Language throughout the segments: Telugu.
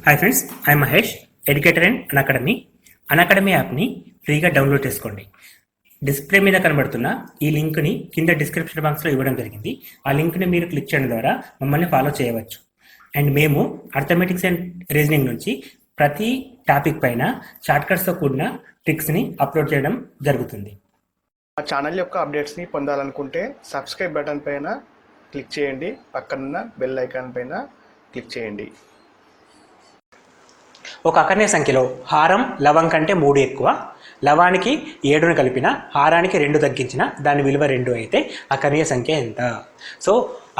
Hi friends, I Mahesh, educator and Unacademy యాప్ని ఫ్రీగా డౌన్లోడ్ చేసుకోండి. డిస్ప్లే మీద కనబడుతున్న ఈ లింక్ని కింద డిస్క్రిప్షన్ బాక్స్లో ఇవ్వడం జరిగింది. ఆ లింక్ని మీరు క్లిక్ చేయడం ద్వారా మమ్మల్ని ఫాలో చేయవచ్చు. అండ్ మేము అర్థమెటిక్స్ అండ్ రీజనింగ్ నుంచి ప్రతి టాపిక్ పైన షార్ట్కట్స్తో కూడిన ట్రిక్స్ని అప్లోడ్ చేయడం జరుగుతుంది. మా ఛానల్ యొక్క అప్డేట్స్ని పొందాలనుకుంటే సబ్స్క్రైబ్ బటన్ పైన క్లిక్ చేయండి, పక్కనున్న బెల్ ఐకాన్ పైన క్లిక్ చేయండి. ఒక అకర్ణీయ సంఖ్యలో హారం లవం కంటే 3 ఎక్కువ, లవానికి 7ను కలిపిన, హారానికి 2 తగ్గించిన దాని విలువ 2 అయితే అకర్ణీయ సంఖ్య ఎంత? సో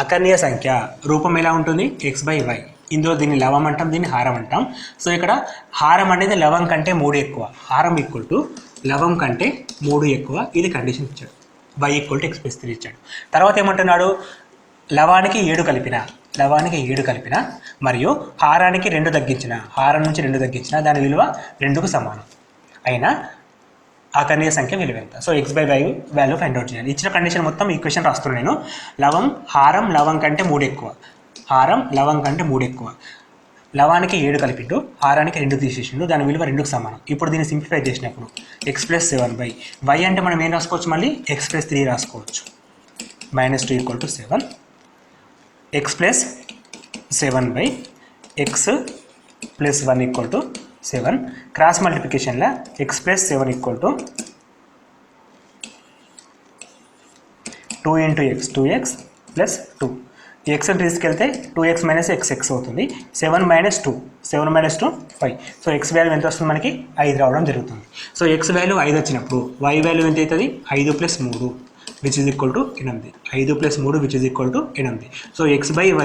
అకర్ణీయ సంఖ్య రూపం ఎలా ఉంటుంది? x/y. ఇందులో దీన్ని లవం అంటాం, దీన్ని హారం అంటాం. సో ఇక్కడ హారం అనేది లవం కంటే 3 ఎక్కువ, హారం ఈక్వల్ టు లవం కంటే 3 ఎక్కువ. ఇది కండిషన్ ఇచ్చాడు. y = x+3 ఇచ్చాడు. తర్వాత ఏమంటున్నాడు? లవానికి 7 కలిపిన మరియు హారానికి 2 తగ్గించిన, హారం నుంచి 2 తగ్గించిన దాని విలువ 2కు సమానం అయినా అకర్ణీయ సంఖ్య విలువ ఎంత? So x/y value find out చేయాలి. ఇచ్చిన కండిషన్ మొత్తం ఈక్వేషన్ రాస్తున్నాను నేను. హారం లవం కంటే 3 ఎక్కువ, హారం లవం కంటే 3 ఎక్కువ, లవానికి 7 కలిపిండు, హారానికి 2 తీసేసిండు, దాని విలువ 2కు సమానం. ఇప్పుడు దీన్ని సింప్లిఫై చేసినప్పుడు x+7/y. y అంటే మనం ఏం రాసుకోవచ్చు? మళ్ళీ x+3 రాసుకోవచ్చు. -2 = 7. x+7/x + 1 = 7. Cross మల్టిప్లికేషన్లో x+7 = 2 × x, 2x + 2. x అని తీసుకెళ్తే 2x - x అవుతుంది. 7 - 2, 7 - 2 5. సో x వాల్యూ ఎంత వస్తుంది? మనకి 5 రావడం జరుగుతుంది. సో x వాల్యూ 5 వచ్చినప్పుడు y వాల్యూ ఎంత అవుతుంది? 5 + 3 which is equal to 8. 5 + 3 which is equal to 8. So x/y =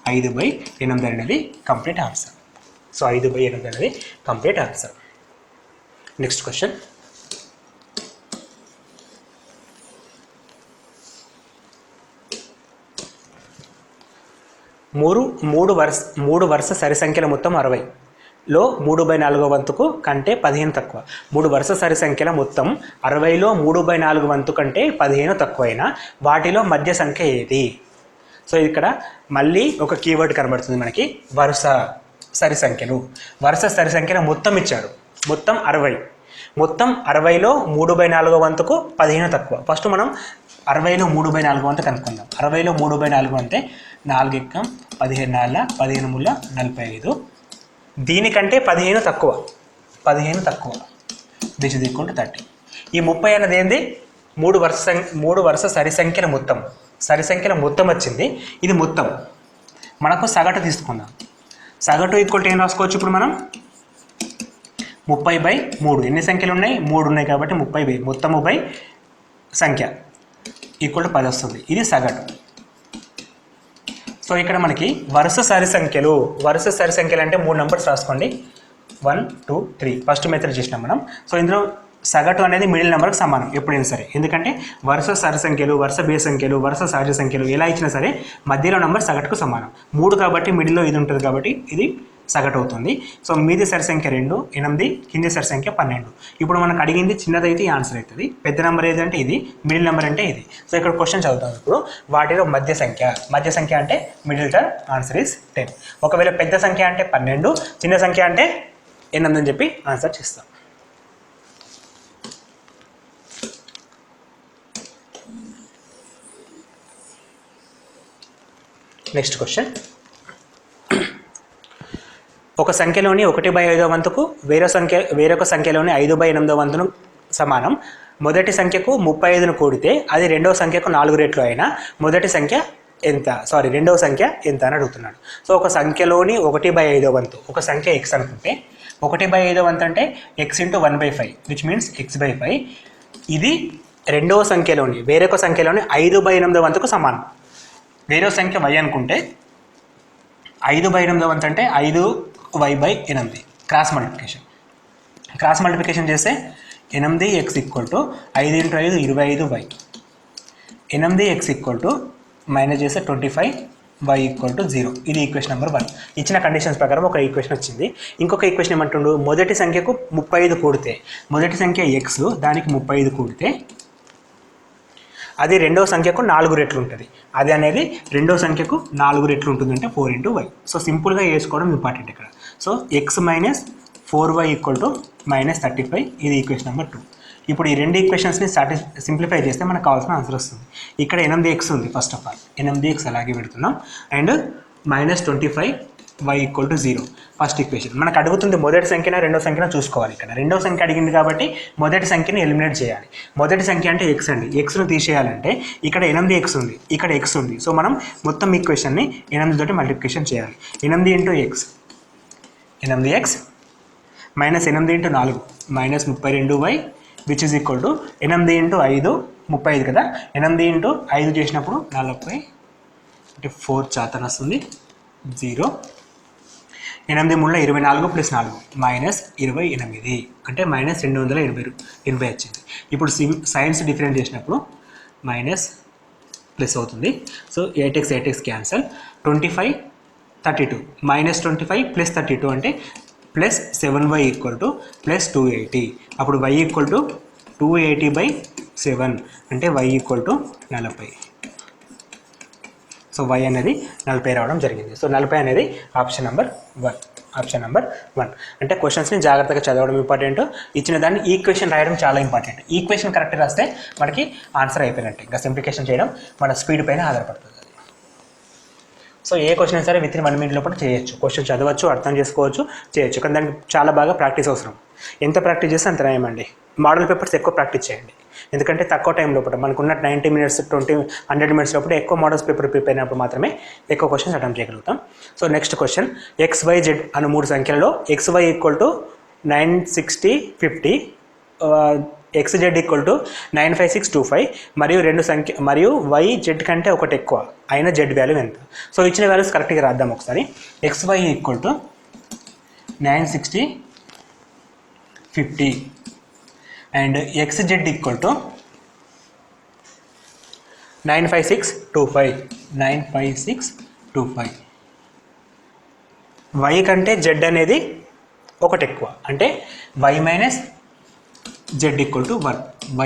5/8 అనేది కంప్లీట్ ఆన్సర్. సో 5/8 అనేది కంప్లీట్ ఆన్సర్. Next question. మూడు వరుస సరి సంఖ్యల మొత్తం 60లో 3/4 వంతుకు కంటే 15 తక్కువ. 3 వరుస సరి సంఖ్యల మొత్తం 60లో 3/4 వంతు కంటే 15 తక్కువైన వాటిలో మధ్య సంఖ్య ఏది? సో ఇక్కడ మళ్ళీ ఒక కీవర్డ్ కనబడుతుంది మనకి, వరుస సరి సంఖ్యలు. వరుస సరి సంఖ్యల మొత్తం ఇచ్చాడు, మొత్తం 60. మొత్తం 60లో 3/4 వంతుకు 15 తక్కువ. ఫస్ట్ మనం 60లో 3/4 వంతు కనుక్కుందాం. 60లో 3/4 అంటే 4 ఎక్కం 15 4 15 3 45. దీనికంటే 15 తక్కువ, which is equal to 30. ఈ 30 అనేది ఏంది? 3 వరుస సరి సంఖ్యల మొత్తం వచ్చింది. ఇది మొత్తం మనకు సగటు తీసుకుందాం. సగటు ఈక్వల్ టు ఏం రాసుకోవచ్చు? ఇప్పుడు మనం 30/3. ఎన్ని సంఖ్యలు ఉన్నాయి? 3 ఉన్నాయి కాబట్టి 30 మొత్తము బై సంఖ్య ఈక్వల్ టు 10 వస్తుంది. ఇది సగటు. సో ఇక్కడ మనకి వరుస సరి సంఖ్యలు అంటే 3 నెంబర్స్ రాసుకోండి. 1 2 3 ఫస్ట్ మెథడ్ చేసినాం మనం. సో ఇందులో సగటు అనేది మిడిల్ నెంబర్కి సమానం ఎప్పుడైనా సరే. ఎందుకంటే వరుస సరి సంఖ్యలు, వరుస బేస్ సంఖ్యలు, వరుస సహజ సంఖ్యలు ఎలా ఇచ్చినా సరే మధ్యలో నెంబర్ సగటుకు సమానం. 3 కాబట్టి మిడిల్లో ఇది ఉంటుంది కాబట్టి ఇది సగటు అవుతుంది. సో మీది సరి సంఖ్య 2 8, కింది సరి సంఖ్య 12. ఇప్పుడు మనకు అడిగింది చిన్నదైతే ఈ ఆన్సర్ అవుతుంది. పెద్ద నెంబర్ ఏదంటే ఇది, మిడిల్ నెంబర్ అంటే ఇది. సో ఇక్కడ క్వశ్చన్ చదువుతాం. ఇప్పుడు వాటిలో మధ్య సంఖ్య అంటే మిడిల్ టర్మ్, ఆన్సర్ ఈస్ 10. ఒకవేళ పెద్ద సంఖ్య అంటే 12, చిన్న సంఖ్య అంటే 8 అని చెప్పి ఆన్సర్ చేస్తాం. Next question. ఒక సంఖ్యలోని 1/5 వంతుకు వేరొక సంఖ్యలోని 5/8 వంతును సమానం. మొదటి సంఖ్యకు 35ను కూడితే అది రెండవ సంఖ్యకు 4 రెట్లు అయినా రెండవ సంఖ్య ఎంత అని అడుగుతున్నాడు. సో ఒక సంఖ్యలోని 1/5 వంతు, ఒక సంఖ్య x అనుకుంటే 1/5 వంతు అంటే x × 1/5 which means x/5. ఇది రెండవ సంఖ్యలోని వేరొక సంఖ్యలోని 5/8 వంతుకు సమానం. వేరే సంఖ్య y అనుకుంటే 5/8 వంతు అంటే 5y/8. క్రాస్ మల్టిప్లికేషన్ చేస్తే 8x = 5 × 5 25y. 8x మైనస్ చేస్తే 25, y = 0. ఇది ఈక్వేషన్ నెంబర్ 1. ఇచ్చిన కండిషన్స్ ప్రకారం ఒక ఈక్వేషన్ వచ్చింది. ఇంకొక ఈక్వేషన్ ఏమంటుండు? మొదటి సంఖ్యకు 35 కూడితే, మొదటి సంఖ్య x, దానికి 35 కూడితే అది రెండవ సంఖ్యకు 4 రెట్లు ఉంటుంది. అది అనేది రెండవ సంఖ్యకు 4 రెట్లు ఉంటుందంటే 4 × y. సో సింపుల్గా వేసుకోవడం ఇంపార్టెంట్ ఇక్కడ. So X minus 4y equal to -35, ఇది ఈక్వేషన్ నెంబర్ 2. ఇప్పుడు ఈ రెండు ఈక్వేషన్స్ని సింప్లిఫై చేస్తే మనకు కావాల్సిన ఆన్సర్ వస్తుంది. ఇక్కడ 8x ఉంది. ఫస్ట్ ఆఫ్ ఆల్ 8x అలాగే పెడుతున్నాం and -25y equal to 0 first equation. మనకు అడుగుతుంది మొదటి సంఖ్యన రెండో సంఖ్యన చూసుకోవాలి. ఇక్కడ రెండో సంఖ్య అడిగింది కాబట్టి మొదటి సంఖ్యని ఎలిమినేట్ చేయాలి. మొదటి సంఖ్య అంటే x అండి. ఎక్స్ను తీసేయాలంటే ఇక్కడ 8x ఉంది, ఇక్కడ x ఉంది. సో మనం మొత్తం ఈక్వేషన్ని 8 తోటి మల్టిప్లికేషన్ చేయాలి. 8 into x 8x -8 into 4 -32y which is equal to 8 into 5 35 కదా. 8 ఇంటూ 5 చేసినప్పుడు 40 అంటే 4 శాతం వస్తుంది 0. 8 3 24 ప్లస్ 4 -28 అంటే -280 వచ్చింది. ఇప్పుడు సైన్స్ డిఫరెంట్ చేసినప్పుడు మైనస్ ప్లస్ అవుతుంది. So 8x cancel. 25 32 -25 ప్లస్ 32 అంటే plus 7y equal to plus 280. అప్పుడు y ఈక్వల్ టు 280/7 అంటే y equal to 40. So y అనేది 40 రావడం జరిగింది. సో 40 అనేది ఆప్షన్ నెంబర్ 1. అంటే క్వశ్చన్స్ని జాగ్రత్తగా చదవడం ఇంపార్టెంట్. ఇచ్చిన దాన్ని ఈక్వేషన్ రాయడం చాలా ఇంపార్టెంట్. ఈక్వేషన్ కరెక్ట్ రాస్తే మనకి ఆన్సర్ అయిపోయినట్టే. ఇంకా సింప్లికేషన్ చేయడం మన స్పీడ్ పైన ఆధారపడుతుంది. సో ఏ క్వశ్చన్ సరే విత్ ఇన్ 1 minute లోపల చేయొచ్చు. క్వశ్చన్ చదవచ్చు, అర్థం చేసుకోవచ్చు, చేయొచ్చు. కానీ దానికి చాలా బాగా ప్రాక్టీస్ అవసరం. ఎంత ప్రాక్టీస్ చేస్తే అంత నయమండి. మోడల్ పేపర్స్ ఎక్కువ ప్రాక్టీస్ చేయండి. ఎందుకంటే తక్కువ టైం లోపల మనకున్న 90 minutes 100 minutes లోపల ఎక్కువ మోడల్స్ పేపర్ ప్రిపేర్ అయినప్పుడు మాత్రమే ఎక్కువ క్వశ్చన్స్ అటెంప్ట్ చేయగలుగుతాం. So next question, XYZ Anu 3 సంఖ్యలలో XY equal to 960 50, XZ equal to 95625 మరియు YZ కంటే ఒకటి ఎక్కువ అయిన Z వాల్యూ ఎంత? సో ఇచ్చిన వాల్యూస్ కరెక్ట్గా రాద్దాం ఒకసారి. XY equal to 960 50 and XZ equal to 95625. Y కంటే Z అనేది ఒకటి ఎక్కువ అంటే y minus Z equal to 1.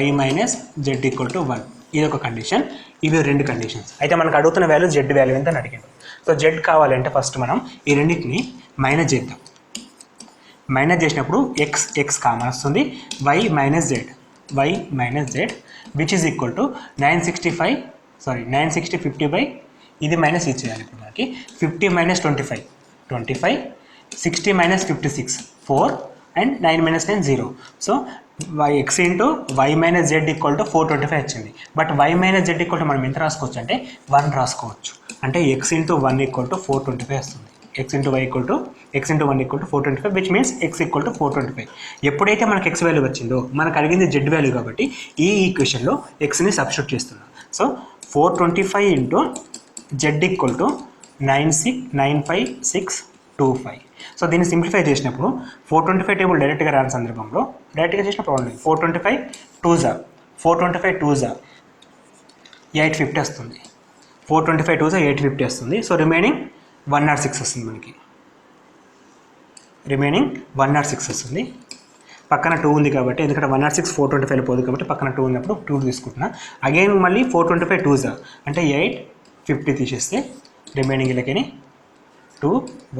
y minus Z equal to 1 ఇది ఒక కండిషన్. ఇవి రెండు కండిషన్స్. అయితే మనకు అడుగుతున్న వాల్యూ Z వాల్యూ ఎంత అని అడిగాడు. సో Z కావాలంటే ఫస్ట్ మనం ఈ రెండింటిని మైనస్ చేద్దాం. మైనస్ చేసినప్పుడు x కామన్ వస్తుంది. y minus z which is equal to 960 50 ఇది మైనస్ ఇచ్చేయాలి. ఇప్పుడు మనకి 50 - 25 60 - 56 4 and 9 - 9 0. So x into y minus Z equal to 425 వచ్చింది. But y minus Z equal to మనం ఎంత రాసుకోవచ్చు అంటే 1 రాసుకోవచ్చు. అంటే x ఇంటూ 1 ఈక్వల్ టు 425 వస్తుంది. x into 1 equal to 425 which means x equal to 425. ఎప్పుడైతే మనకు x వాల్యూ వచ్చిందో మనకు అడిగింది z వాల్యూ కాబట్టి ఈ ఈక్వేషన్లో xని సబ్స్టిట్యూట్ చేస్తున్నాం. So 425 into z equal to 95625. So దీన్ని సింప్లిఫై చేసినప్పుడు 425 టేబుల్ డైరెక్ట్గా రాని సందర్భంలో డైరెక్ట్గా చేసిన ప్రాబ్లం 425 2 850 వస్తుంది. 425 2 850 వస్తుంది. సో రిమైనింగ్ 106 వస్తుంది. మనకి రిమైనింగ్ 106 వస్తుంది. పక్కన 2 ఉంది కాబట్టి, ఎందుకంటే 106 425 పోదు కాబట్టి పక్కన 2 ఉన్నప్పుడు 2 తీసుకుంటున్నా. అగైన్ మళ్ళీ 425 2 అంటే 850 తీసేస్తే రిమైనింగ్ ఇలాగని 2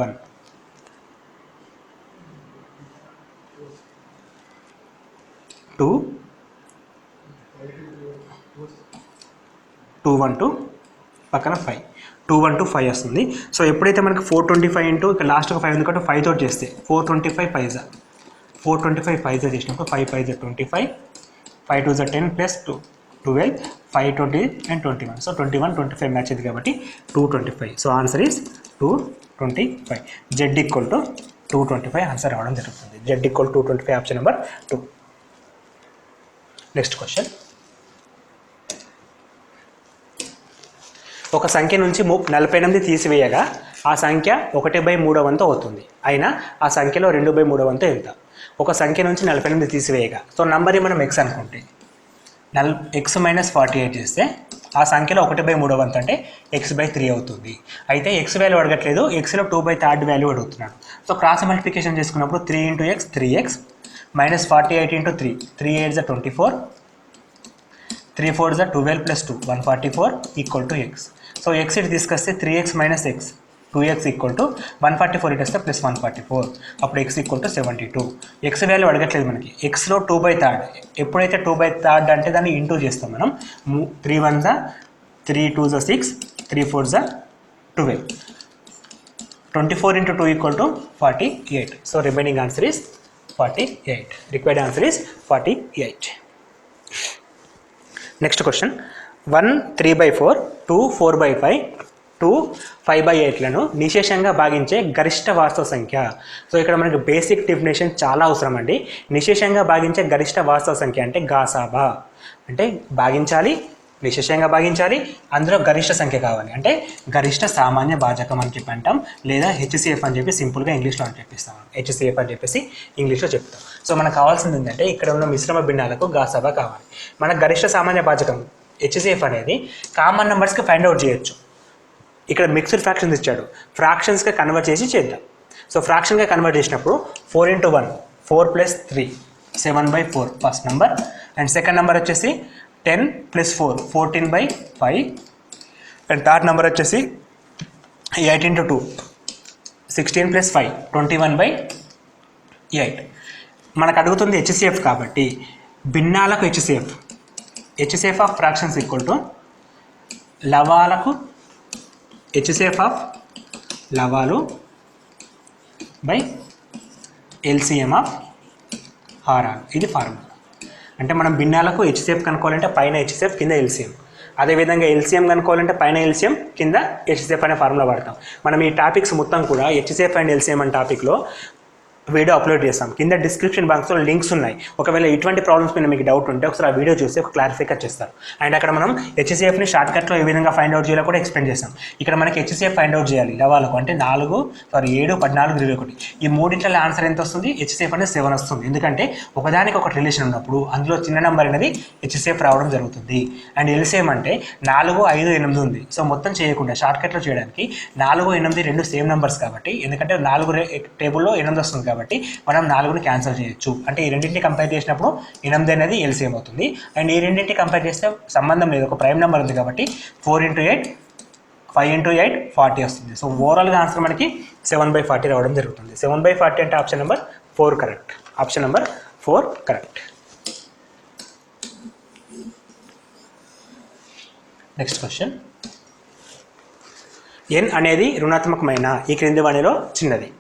1 2 212 పక్కన 5 212 5 వస్తుంది. సో ఎప్పుడైతే మనకి 425 ఇంటూ ఇక్కడ లాస్ట్గా 5 ఉంది కాబట్టి 5 తోటి చేస్తే 425 5 చేసినప్పుడు 5 5 25 5 2 10 ప్లస్ 2 12 5 20 and 21. సో 21 25 మ్యాచ్ అయింది కాబట్టి 225. So answer is 225. Z equal to 225 answer రావడం జరుగుతుంది. Z equal 225 option number 2. Next question, ఒక సంఖ్య నుంచి 48 తీసివేయగా ఆ సంఖ్య 1/3 అవుతుంది. అయినా ఆ సంఖ్యలో 2/3 ఎంత? ఒక సంఖ్య నుంచి 48 తీసివేయగా, సో నంబర్ని మనం x అనుకుంటే x మైనస్ 48 చేస్తే ఆ సంఖ్యలో 1/3 అంటే x/3 అవుతుంది. అయితే x వాల్యూ అడగట్లేదు, xలో 2/3 వాల్యూ అడుగుతున్నాడు. సో క్రాస్ మల్టిప్లికేషన్ చేసుకున్నప్పుడు 3 × x 3x minus 48 into 3, 3 8 is 24, 3 4 is 12 plus 2, 144 equal to x. So x it తీసుకొస్తే 3x minus x, 2x equal to 144 it వస్తే ప్లస్ 144, అప్పుడు x equal to 72. X value అడగట్లేదు మనకి, ఎక్స్లో 2/3. ఎప్పుడైతే 2/3 అంటే దాన్ని ఇంటూ చేస్తాం మనం. 3 1 3 2 6 3 4 12. 24 into 2 equal to 48. So remaining answer is 48. Required answer is 48. Next question. 1 3/4, 2 4/5, 2 5/8లను నిశేషంగా భాగించే గరిష్ట వాస్తవ సంఖ్య. సో ఇక్కడ మనకి బేసిక్ డెఫినేషన్ చాలా అవసరం అండి. నిశేషంగా భాగించే గరిష్ట వాస్తవ సంఖ్య అంటే గాసాబా, అంటే భాగించాలి, నిశేషంగా భాగించాలి, అందులో గరిష్ట సంఖ్య కావాలి, అంటే గరిష్ట సామాన్య భాజకం అని చెప్పి అంటాం, లేదా హెచ్సిఎఫ్ అని చెప్పి సింపుల్గా ఇంగ్లీష్లో అని చెప్పిస్తాం. హెచ్సిఎఫ్ అని చెప్పేసి ఇంగ్లీష్లో చెప్తాం. సో మనకు కావాల్సింది ఏంటంటే ఇక్కడ ఉన్న మిశ్రమ భిన్నాలకు గాసాబా కావాలి. మనకు గరిష్ట సామాన్య భాజకం హెచ్సిఎఫ్ అనేది కామన్ నెంబర్స్కి ఫైండ్ అవుట్ చేయొచ్చు. ఇక్కడ మిక్స్డ్ ఫ్రాక్షన్స్ ఇచ్చాడు, ఫ్రాక్షన్స్గా కన్వర్ట్ చేసి చేద్దాం. సో ఫ్రాక్షన్గా కన్వర్ట్ చేసినప్పుడు 4 into 1 4 + 3 7/4 first number, and second number వచ్చేసి 10 + 4 14/5, అండ్ థర్డ్ నెంబర్ వచ్చేసి 8 into 2 16 + 5 21/8. మనకు అడుగుతుంది హెచ్సిఎఫ్ కాబట్టి భిన్నాలకు HCF of fractions equal to లవాలకు హెచ్సిఎఫ్ ఆఫ్ లవాలు బై ఎల్సిఎం ఆఫ్ హారాలు. ఇది ఫార్ములా. అంటే మనం భిన్నాలకు హెచ్సిఎఫ్ కనుక్కోవాలంటే పైన హెచ్సిఎఫ్ కింద ఎల్సిఎం, అదేవిధంగా ఎల్సిఎం కనుక్కోవాలంటే పైన ఎల్సిఎం కింద హెచ్సిఎఫ్ అనే ఫార్ములా వాడతాం. మనం ఈ టాపిక్స్ మొత్తం కూడా హెచ్సిఎఫ్ అండ్ ఎల్సిఎం అనే టాపిక్లో వీడియో అప్లోడ్ చేస్తాం. కింద డిస్క్రిప్షన్ బాక్స్లో లింక్స్ ఉన్నాయి. ఒకవేళ ఇటువంటి ప్రాబ్లమ్స్ మీద మీకు డౌట్ ఉంటే ఒకసారి ఆ వీడియో చూసి ఒక క్లారిఫై చేస్తారు. అండ్ అక్కడ మనం హెచ్సిఎఫ్ని షార్ట్కట్లో ఏ విధంగా ఫైండ్ అవుట్ చేయాలో కూడా ఎక్స్ప్లెయిన్ చేస్తాం. ఇక్కడ మనకి హెచ్సిఎఫ్ ఫైండ్ అవుట్ చేయాలి లవాలకు, అంటే 7 14 21. ఈ మూడింటిలో ఆన్సర్ ఎంత వస్తుంది? హెచ్సిఎఫ్ అనేది 7 వస్తుంది. ఎందుకంటే ఒకదానికి ఒకటి రిలేషన్ ఉన్నప్పుడు అందులో చిన్న నెంబర్ అనేది హెచ్సిఎఫ్ రావడం జరుగుతుంది. అండ్ ఎల్సిఎం అంటే 4 5 8 ఉంది. సో మొత్తం చేయకుండా షార్ట్కట్లో చేయడానికి 4 8 రెండు సేమ్ నెంబర్స్ కాబట్టి, ఎందుకంటే 4 టేబుల్లో 8 వస్తుంది కాబట్టి మనం 4ని క్యాన్సిల్ చేయొచ్చు. అంటే ఈ రెండింటిని కంపేర్ చేసినప్పుడు 8 అనేది ఎల్సిఎం అవుతుంది. అండ్ ఈ రెండింటిని కంపేర్ చేస్తే సంబంధం లేదు, ఒక ప్రైమ్ నెంబర్ ఉంది కాబట్టి 4 into 8 5 into 8 40 వస్తుంది. సో ఓవరాల్గా ఆన్సర్ మనకి 7/40 రావడం జరుగుతుంది. 7/40 అంటే option number 4 correct. Option number 4 correct. Next question. n అనేది రుణాత్మకమైన ఈ క్రింది వాణిలో చిన్నది.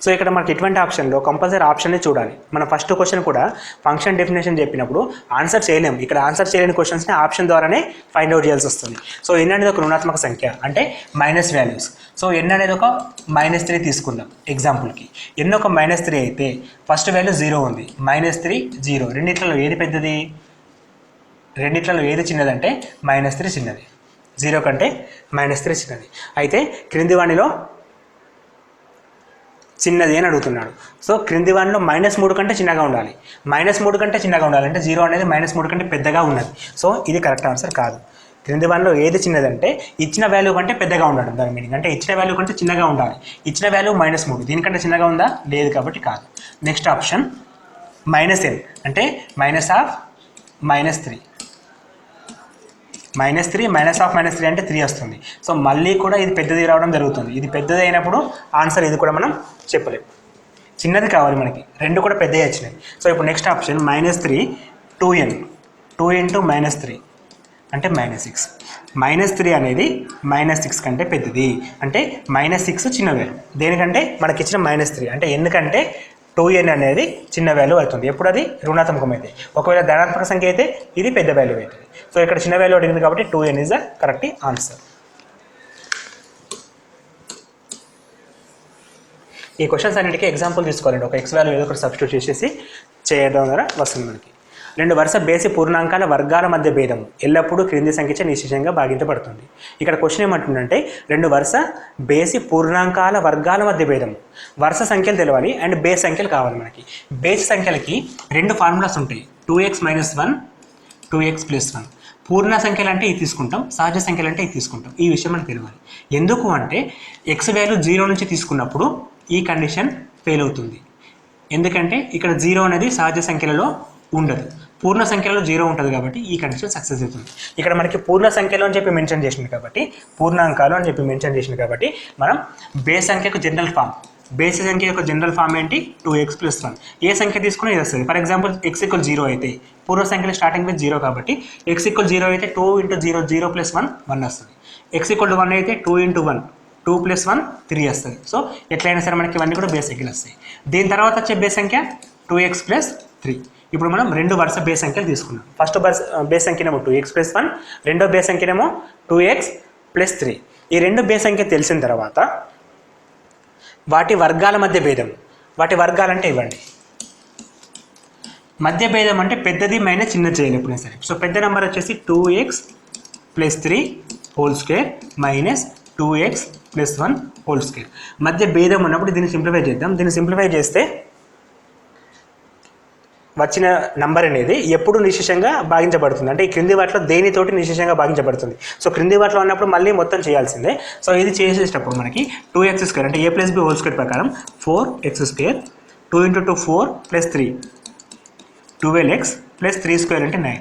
సో ఇక్కడ మనకి ఇటువంటి ఆప్షన్లో కంపల్సరీ ఆప్షన్ని చూడాలి. మన ఫస్ట్ క్వశ్చన్ కూడా ఫంక్షన్ డెఫినేషన్ చెప్పినప్పుడు ఆన్సర్ చేయలేము. ఇక్కడ ఆన్సర్ చేయలేని క్వశ్చన్స్ని ఆప్షన్ ద్వారానే ఫైండ్ అవుట్ చేయాల్సి వస్తుంది. సో n అనేది ఒక రుణాత్మక సంఖ్య అంటే మైనస్ వాల్యూస్. సో n అనేది ఒక -3 తీసుకుందాం ఎగ్జాంపుల్కి. n ఒక -3 అయితే ఫస్ట్ వాల్యూ 0 ఉంది, -3 0. రెండిట్లలో ఏది పెద్దది? రెండిట్లలో ఏది చిన్నదంటే -3 చిన్నది. 0 కంటే -3 చిన్నది. అయితే క్రింది వాణిలో చిన్నది అని అడుగుతున్నాడు. సో క్రింది వానిలో -3 కంటే చిన్నగా ఉండాలి. -3 కంటే చిన్నగా ఉండాలంటే 0 అనేది -3 కంటే పెద్దగా ఉన్నది. సో ఇది కరెక్ట్ ఆన్సర్ కాదు. క్రింది వానిలో ఏది చిన్నదంటే ఇచ్చిన వాల్యూ కంటే పెద్దగా ఉండడం. దాని మీనింగ్ అంటే ఇచ్చిన వాల్యూ కంటే చిన్నగా ఉండాలి. ఇచ్చిన వాల్యూ -3, దీనికంటే చిన్నగా ఉందా? లేదు, కాబట్టి కాదు. నెక్స్ట్ ఆప్షన్ -n అంటే -3 -3 అంటే 3 వస్తుంది. సో మళ్ళీ కూడా ఇది పెద్దది రావడం జరుగుతుంది. ఇది పెద్దది అయినప్పుడు ఆన్సర్ ఇది కూడా మనం చెప్పలేము. చిన్నది కావాలి మనకి, రెండు కూడా పెద్దవి వచ్చినాయి. సో ఇప్పుడు నెక్స్ట్ ఆప్షన్ -3 2n 2 into -3 అంటే -6. -3 అనేది -6 కంటే పెద్దది, అంటే -6 చిన్న వాల్యూ. దేనికంటే మనకిచ్చిన -3 అంటే ఎందుకంటే 2n అనేది చిన్న వాల్యూ అవుతుంది. ఎప్పుడు అది రుణాత్మకం అయితే. ఒకవేళ ధనాత్మక సంఖ్య అయితే ఇది పెద్ద వాల్యూ అవుతుంది. సో ఇక్కడ చిన్న వాల్యూ అడిగింది కాబట్టి 2n is the correct answer. ఈ క్వశ్చన్స్ అన్నిటికీ ఎగ్జాంపుల్ తీసుకోవాలండి. ఒక ఎక్స్ వాల్యూ ఏదో ఒకటి సబ్స్టిట్యూట్ చేసేసి చేయడం ద్వారా వస్తుంది మనకి. 2 వరుస బేసి పూర్ణాంకాల వర్గాల మధ్య భేదము ఎల్లప్పుడూ క్రింది సంఖ్యచే నిశ్చయంగా భాగించబడుతుంది. ఇక్కడ క్వశ్చన్ ఏమంటుందంటే 2 వరుస బేసి పూర్ణాంకాల వర్గాల మధ్య భేదము. వరుస సంఖ్యలు తెలవాలి అండ్ బేస్ సంఖ్యలు కావాలి మనకి. బేస్ సంఖ్యలకి 2 ఫార్ములాస్ ఉంటాయి, 2x - 1 2x + 1. పూర్ణ సంఖ్యలు అంటే ఇది తీసుకుంటాం, సహజ సంఖ్యలు అంటే ఇది తీసుకుంటాం. ఈ విషయం మనకు తెలియాలి. ఎందుకు అంటే x వాల్యూ 0 నుంచి తీసుకున్నప్పుడు ఈ కండిషన్ ఫెయిల్ అవుతుంది. ఎందుకంటే ఇక్కడ 0 అనేది సహజ సంఖ్యలలో ఉండదు. పూర్ణ సంఖ్యలో 0 ఉంటుంది కాబట్టి ఈ కండిషన్ సక్సెస్ అవుతుంది. ఇక్కడ మనకి పూర్ణ సంఖ్యలో అని చెప్పి మెన్షన్ చేసింది కాబట్టి పూర్ణాంకాలు అని చెప్పి మెన్షన్ చేసింది కాబట్టి మనం బేస్ సంఖ్యకు జనరల్ ఫామ్ బేస్ సంఖ్య యొక్క జనరల్ ఫామ్ ఏంటి 2x + 1. ఏ సంఖ్య తీసుకున్నా ఇది వస్తుంది. ఫర్ ఎగ్జాంపుల్ x = 0 అయితే పూర్ణ సంఖ్యలో స్టార్టింగ్ విత్ 0 కాబట్టి x = 0 అయితే 2 × 0 0 + 1 1 వస్తుంది. x = 1 అయితే 2 × 1 2 + 1 3 వస్తుంది. సో ఎట్లయినా సరే మనకి ఇవన్నీ కూడా బేస్ సంఖ్యలు వస్తాయి. దీని తర్వాత వచ్చే బేస్ సంఖ్య 2x + 3. ఇప్పుడు మనం రెండు వరుస బేస్ సంఖ్యలు తీసుకున్నాం. ఫస్ట్ బేస్ సంఖ్యనేమో 2x + 1, రెండో బేస్ సంఖ్యనేమో 2x + 3. ఈ రెండు బేస్ సంఖ్య తెలిసిన తర్వాత వాటి వర్గాల మధ్య భేదం. వాటి వర్గాలంటే ఇవ్వండి. మధ్య భేదం అంటే పెద్దది మైనస్ చిన్నది చేయాలి ఎప్పుడైనా సరే. సో పెద్ద నెంబర్ వచ్చేసి 2x + 3 whole square minus 2x + 1 whole square. మధ్య భేదం ఉన్నప్పుడు దీన్ని సింప్లిఫై చేద్దాం. దీన్ని సింప్లిఫై చేస్తే వచ్చిన నంబర్ అనేది ఎప్పుడు నిశేషంగా భాగించబడుతుంది. అంటే ఈ క్రింది వాటిలో దేనితోటి నిశేషంగా భాగించబడుతుంది. సో క్రింది వాటిలో ఉన్నప్పుడు మళ్ళీ మొత్తం చేయాల్సిందే. సో ఇది చేసేటప్పుడు మనకి 2x² అంటే a + b హోల్ స్క్వేర్ ప్రకారం 4x², 2 × 2 4 + 3 12x + 3² అంటే 9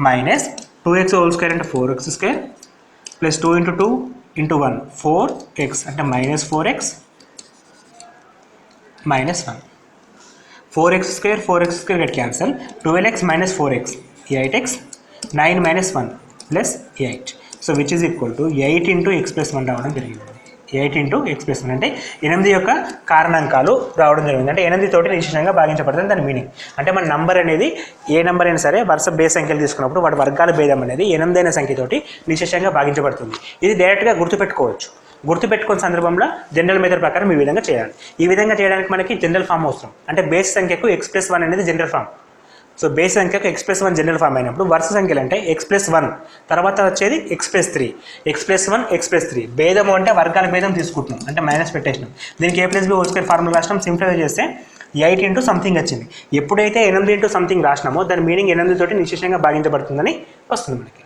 మైనస్ 2x హోల్ స్క్వేర్ అంటే 4x² + 2 × 2 × 1 4x అంటే -4x -1 4x² 4x² get cancel 12x - 4x 8x 9 - 1 + 8. So which is equal to 8 × x + 1 రావడం జరిగింది. 8 × x + 1 అంటే 8 యొక్క కారణాంకాలు రావడం జరిగింది. అంటే 8 తోటి నిశేషంగా భాగించబడుతుంది దాని మీనింగ్. అంటే మన నంబర్ అనేది ఏ నెంబర్ అయినా సరే వరుస బేస్ సంఖ్యలు తీసుకున్నప్పుడు వాటి వర్గాల భేదం అనేది 8 అయిన సంఖ్యతోటి నిశేషంగా భాగించబడుతుంది. ఇది డైరెక్ట్గా గుర్తుపెట్టుకోవచ్చు. గుర్తుపెట్టుకున్న సందర్భంలో జనరల్ మెథడ్ ప్రకారం ఈ విధంగా చేయాలి. ఈ విధంగా చేయడానికి మనకి జనరల్ ఫామ్ అవసరం. అంటే బేస్ సంఖ్యకు x + 1 అనేది జనరల్ ఫామ్. సో బేస్ సంఖ్యకు x + 1 జనరల్ ఫామ్ అయినప్పుడు వరుస సంఖ్యలు అంటే x + 1 తర్వాత వచ్చేది x + 3 x + 1 x + 3 భేదము అంటే వర్గాల భేదం తీసుకుంటున్నాం అంటే మైనస్ పెట్టేసినాం. దీనికి a + b whole square formula రాసినాం. సింప్లిఫై చేస్తే 8 × సంథింగ్ వచ్చింది. ఎప్పుడైతే 8 × సంథింగ్ రాసినామో దాని మీనింగ్ 8 తోటి నిశేషంగా భాగించబడుతుందని వస్తుంది మనకి.